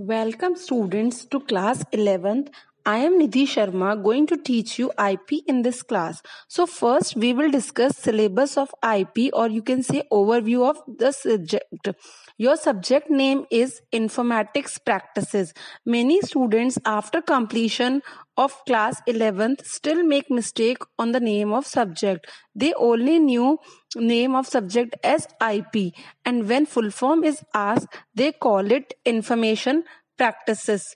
Welcome students to class 11th. I am Nidhi Sharma going to teach you IP in this class. So first we will discuss syllabus of IP, or you can say overview of the subject. Your subject name is Informatics Practices. Many students after completion of class 11th still make mistake on the name of subject. They only knew name of subject as IP, and when full form is asked they call it Information Practices.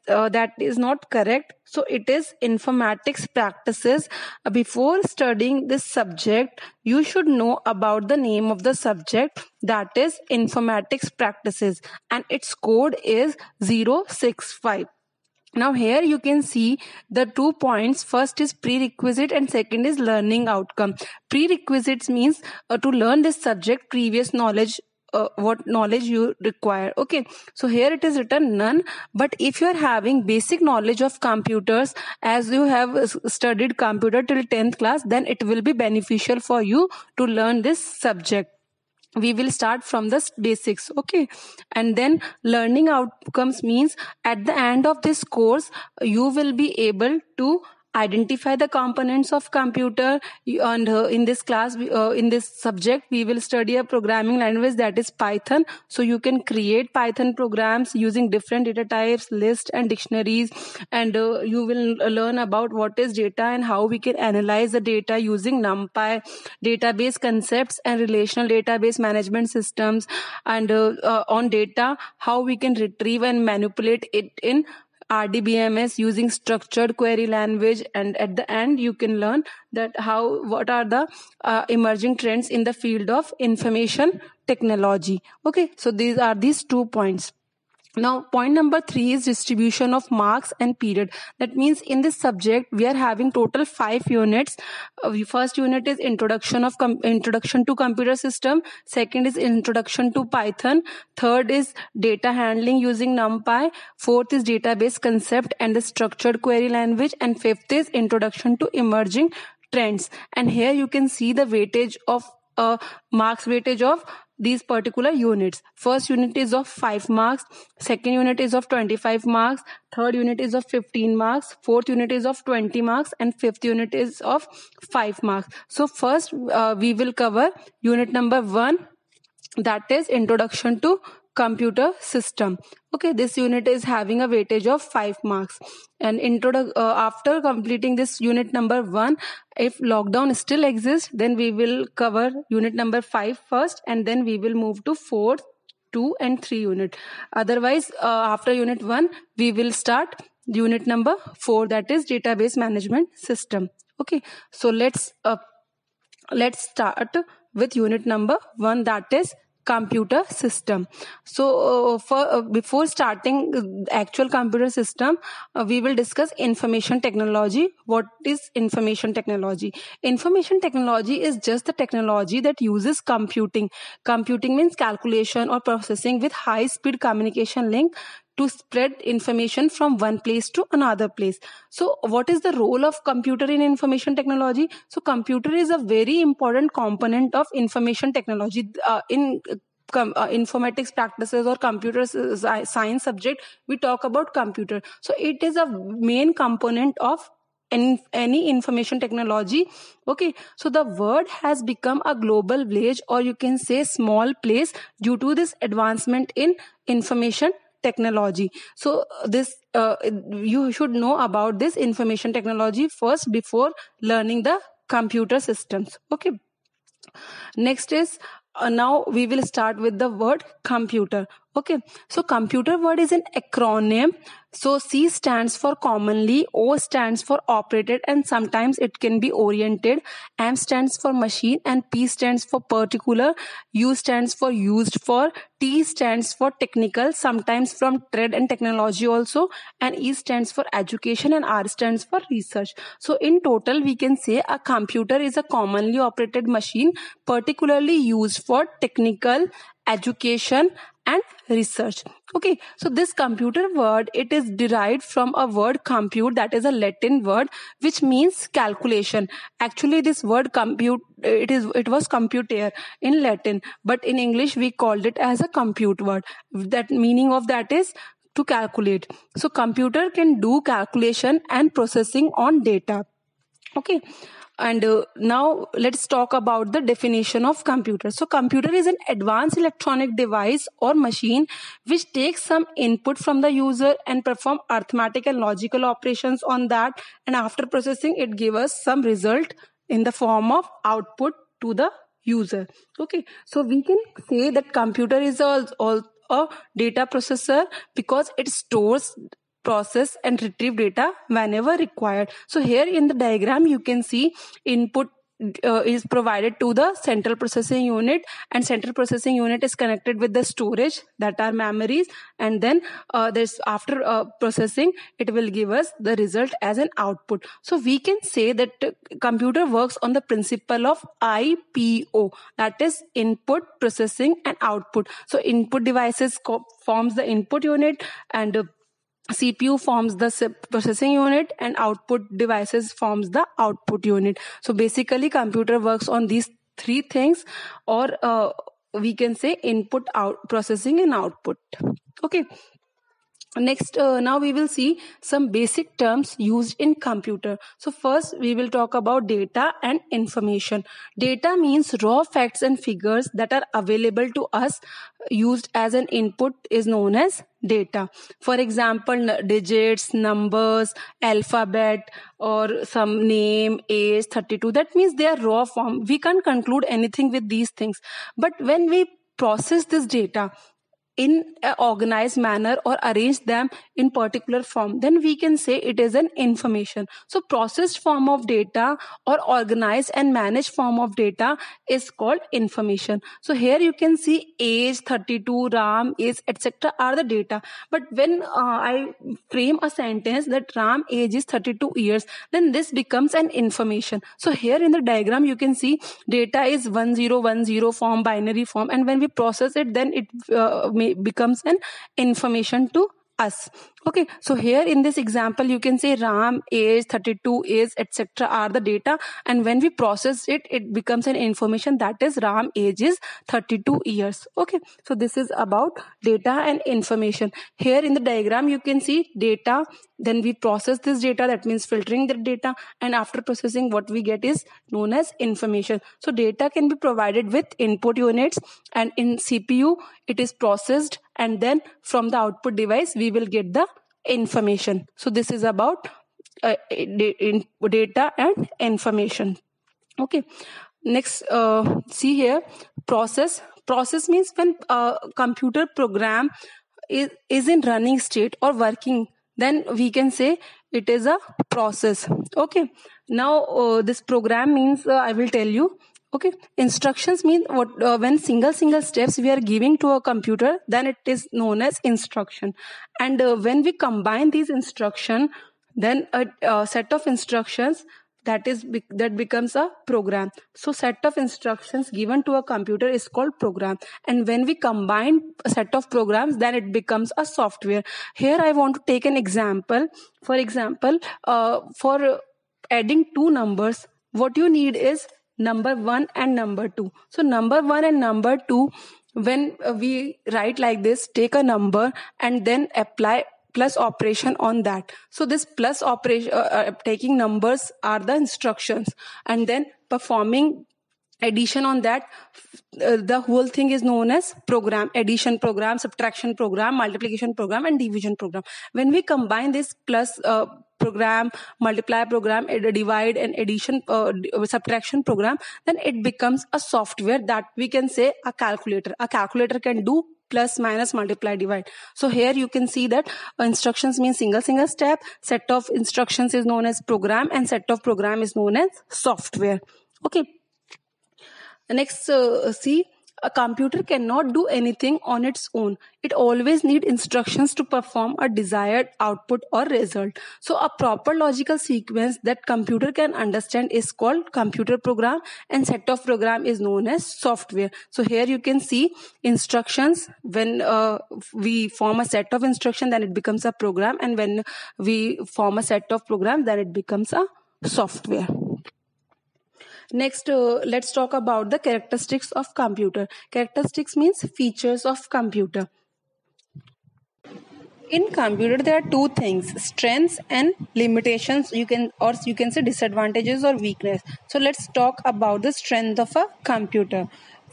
That is not correct. So it is Informatics Practices. Before studying this subject, you should know about the name of the subject, that is Informatics Practices, and its code is 065. Now here you can see the 2 points. First is prerequisite and second is learning outcome. Prerequisites means to learn this subject, previous knowledge, what knowledge you require. Okay, so here it is written none, but if you are having basic knowledge of computers, as you have studied computer till 10th class, then it will be beneficial for you to learn this subject. We will start from the basics. Okay, and then learning outcomes means at the end of this course you will be able to identify the components of computer. And in this class, in this subject, we will study a programming language, that is Python. So you can create Python programs using different data types, lists and dictionaries, and you will learn about what is data and how we can analyze the data using NumPy, database concepts and relational database management systems, and on data, how we can retrieve and manipulate it in RDBMS using structured query language. And at the end you can learn that what are the emerging trends in the field of information technology. Okay, so these 2 points. Now point number 3 is distribution of marks and period. That means in this subject we are having total 5 units. First unit is introduction to computer system, second is introduction to Python, third is data handling using NumPy, fourth is database concept and the structured query language, and fifth is introduction to emerging trends. And here you can see the weightage of marks weightage of these particular units. First unit is of 5 marks, second unit is of 25 marks, third unit is of 15 marks, fourth unit is of 20 marks, and fifth unit is of 5 marks. So first we will cover unit number 1, that is introduction to computer system. Okay, this unit is having a weightage of 5 marks. And after completing this unit number 1, if lockdown still exists, then we will cover unit number 5 first, and then we will move to 4, 2 and 3 unit. Otherwise, after unit 1, we will start unit number 4, that is database management system. Okay, so let's start with unit number 1, that is computer system. So before starting actual computer system, we will discuss information technology. What is information technology? Information technology is just the technology that uses computing. Computing means calculation or processing with high speed communication link to spread information from one place to another place. So what is the role of computer in information technology? So computer is a very important component of information technology. In informatics practices or computer science subject, we talk about computer. So it is a main component of any information technology. Okay, so the world has become a global village, or you can say small place, due to this advancement in information technology. So this you should know about this information technology first before learning the computer systems. Okay, next is now we will start with the word computer. Okay, so computer word is an acronym. So C stands for commonly, O stands for operated and sometimes it can be oriented, M stands for machine, and P stands for particular, U stands for used for, T stands for technical, sometimes from trade and technology also, and E stands for education, and R stands for research. So in total we can say a computer is a commonly operated machine particularly used for technical, education and research. Okay, so this computer word, it is derived from a word compute, that is a Latin word which means calculation. Actually this word compute, it was computare in Latin, but in English we called it as a compute word. That meaning of that is to calculate. So computer can do calculation and processing on data. Okay. And now let's talk about the definition of computer. So computer is an advanced electronic device or machine which takes some input from the user and perform arithmetic and logical operations on that, and after processing it gives us some result in the form of output to the user. Okay, so we can say that computer is a data processor because it stores, process and retrieve data whenever required. So here in the diagram you can see input is provided to the central processing unit, and central processing unit is connected with the storage, that are memories, and then this after processing it will give us the result as an output. So we can say that computer works on the principle of IPO, that is input, processing and output. So input devices forms the input unit, and CPU forms the processing unit, and output devices forms the output unit. So basically computer works on these three things, or we can say input, out, processing and output. Okay. Next, now we will see some basic terms used in computer. So first we will talk about data and information. Data means raw facts and figures that are available to us, used as an input is known as data. For example, digits, numbers, alphabet, or some name, age, 32. That means they are raw form. We can't conclude anything with these things. But when we process this data in an organized manner or arrange them in particular form, then we can say it is an information. So processed form of data or organized and managed form of data is called information. So here you can see age, 32, Ram age, etc. are the data. But when I frame a sentence that Ram age is 32 years, then this becomes an information. So here in the diagram you can see data is 1010 form, binary form, and when we process it, then it becomes an information to us. Okay, so here in this example you can say Ram age, 32 age, etc. are the data, and when we process it, it becomes an information, that is Ram age is 32 years. Okay, so this is about data and information. Here in the diagram you can see data, then we process this data, that means filtering the data, and after processing what we get is known as information. So data can be provided with input units, and in CPU it is processed, and then from the output device we will get the information. So this is about data and information. Okay, next, see here, process means when a computer program is in running state or working, then we can say it is a process. Okay, now this program means I will tell you. Okay, instructions mean what when single steps we are giving to a computer, then it is known as instruction. And when we combine these instruction, then a set of instructions, that becomes a program. So set of instructions given to a computer is called program, and when we combine a set of programs, then it becomes a software. Here I want to take an example. For example, for adding two numbers, what you need is number 1 and number 2. So number 1 and number 2, when we write like this, take a number and then apply plus operation on that. So this plus operation, taking numbers are the instructions, and then performing addition on that, the whole thing is known as program. Addition program, subtraction program, multiplication program and division program. When we combine this plus program, multiply program, divide and addition, subtraction program, then it becomes a software that we can say a calculator. A calculator can do plus, minus, multiply, divide. So here you can see that instructions means single step, set of instructions is known as program, and set of program is known as software. Okay. Next, see, a computer cannot do anything on its own. It always needs instructions to perform a desired output or result. So a proper logical sequence that computer can understand is called computer program, and set of program is known as software. So here you can see instructions. When we form a set of instruction, then it becomes a program, and when we form a set of program, then it becomes a software. Next, let's talk about the characteristics of computer. Characteristics means features of computer. In computer there are two things, strengths and limitations, you can say disadvantages or weakness. So let's talk about the strength of a computer.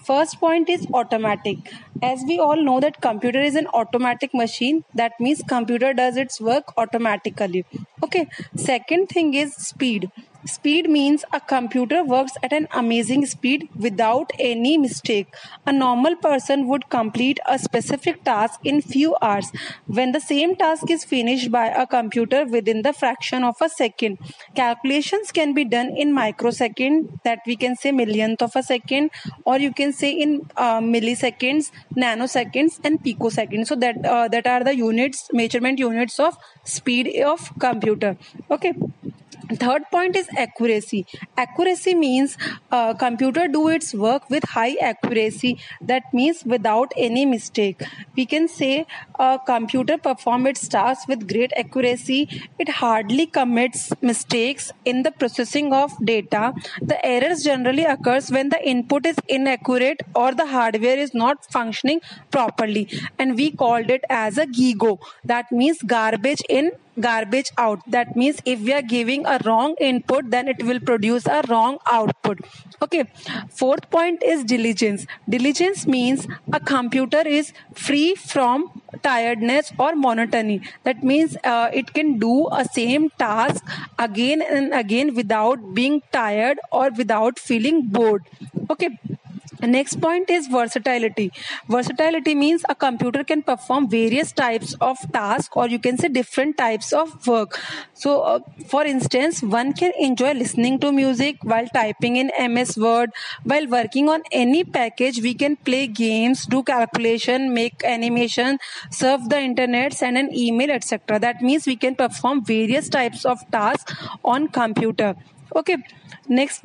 First point is automatic. As we all know that computer is an automatic machine, that means computer does its work automatically. Okay. Second thing is speed. Speed means a computer works at an amazing speed without any mistake. A normal person would complete a specific task in few hours when the same task is finished by a computer within the fraction of a second. Calculations can be done in microsecond, that we can say millionth of a second, or you can say in milliseconds, nanoseconds and picoseconds. So that are the units, measurement units of speed of computer. Okay. Third point is accuracy. Accuracy means computer do its work with high accuracy, that means without any mistake. We can say a computer perform its tasks with great accuracy. It hardly commits mistakes in the processing of data. The errors generally occurs when the input is inaccurate or the hardware is not functioning properly, and we called it as a GIGO, that means garbage in garbage out. That means if we are giving a wrong input, then it will produce a wrong output. Okay. Fourth point is diligence. Diligence means a computer is free from tiredness or monotony. That means it can do a same task again and again without being tired or without feeling bored. Okay. Next point is versatility. Versatility means a computer can perform various types of tasks, or you can say different types of work. So, for instance, one can enjoy listening to music while typing in MS Word. While working on any package, we can play games, do calculation, make animation, surf the internet, send an email, etc. That means we can perform various types of tasks on computer. Okay. Next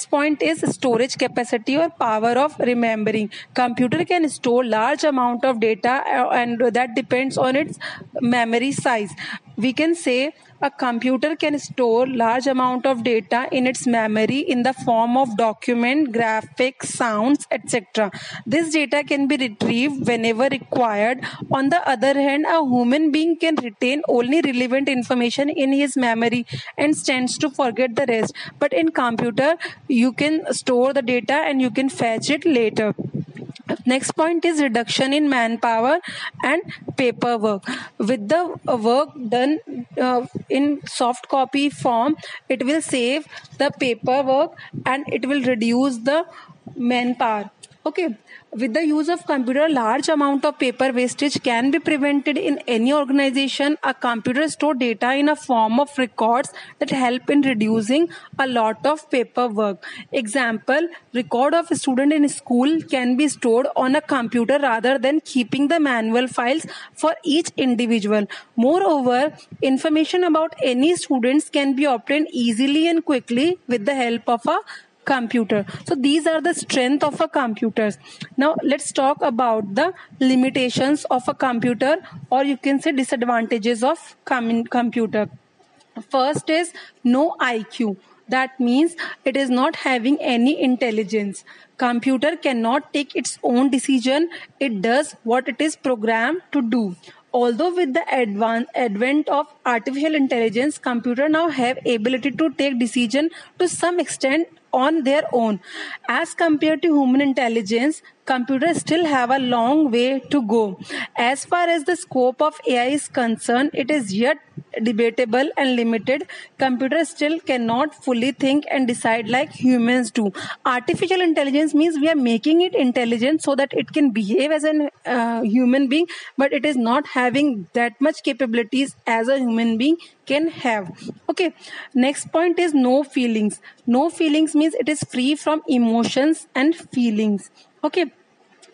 point is storage capacity or power of remembering. Computer can store large amount of data and that depends on its memory size. We can say a computer can store large amount of data in its memory in the form of document, graphics, sounds, etc. This data can be retrieved whenever required. On the other hand, a human being can retain only relevant information in his memory and tends to forget the rest. But in computer, you can store the data and you can fetch it later. Next point is reduction in manpower and paperwork. With the work done in soft copy form, it will save the paperwork and it will reduce the manpower. Okay. With the use of computer, large amount of paper wastage can be prevented in any organization. A computer store data in a form of records that help in reducing a lot of paperwork. Example, record of a student in school can be stored on a computer rather than keeping the manual files for each individual. Moreover, information about any students can be obtained easily and quickly with the help of a computer. So these are the strength of a computer. Now let's talk about the limitations of a computer, or you can say disadvantages of computer. First is no IQ. That means it is not having any intelligence. Computer cannot take its own decision. It does what it is programmed to do. Although with the advent of artificial intelligence, computer now have ability to take decision to some extent on their own. As compared to human intelligence, computers still have a long way to go. As far as the scope of AI is concerned, it is yet debatable and limited. Computers still cannot fully think and decide like humans do. Artificial intelligence means we are making it intelligent so that it can behave as a human being, but it is not having that much capabilities as a human being can have. Okay. Next point is no feelings. No feelings means it is free from emotions and feelings. Okay.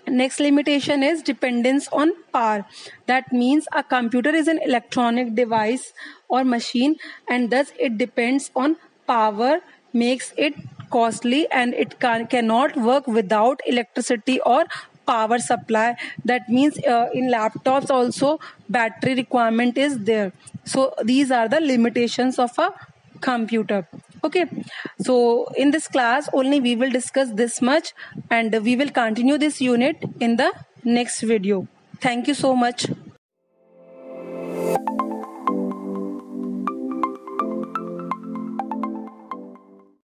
Next limitation is dependence on power. That means a computer is an electronic device or machine, and thus it depends on power, makes it costly, and it cannot work without electricity or power supply. That means in laptops also battery requirement is there. So these are the limitations of a computer. Okay, so in this class only we will discuss this much, and we will continue this unit in the next video. Thank you so much.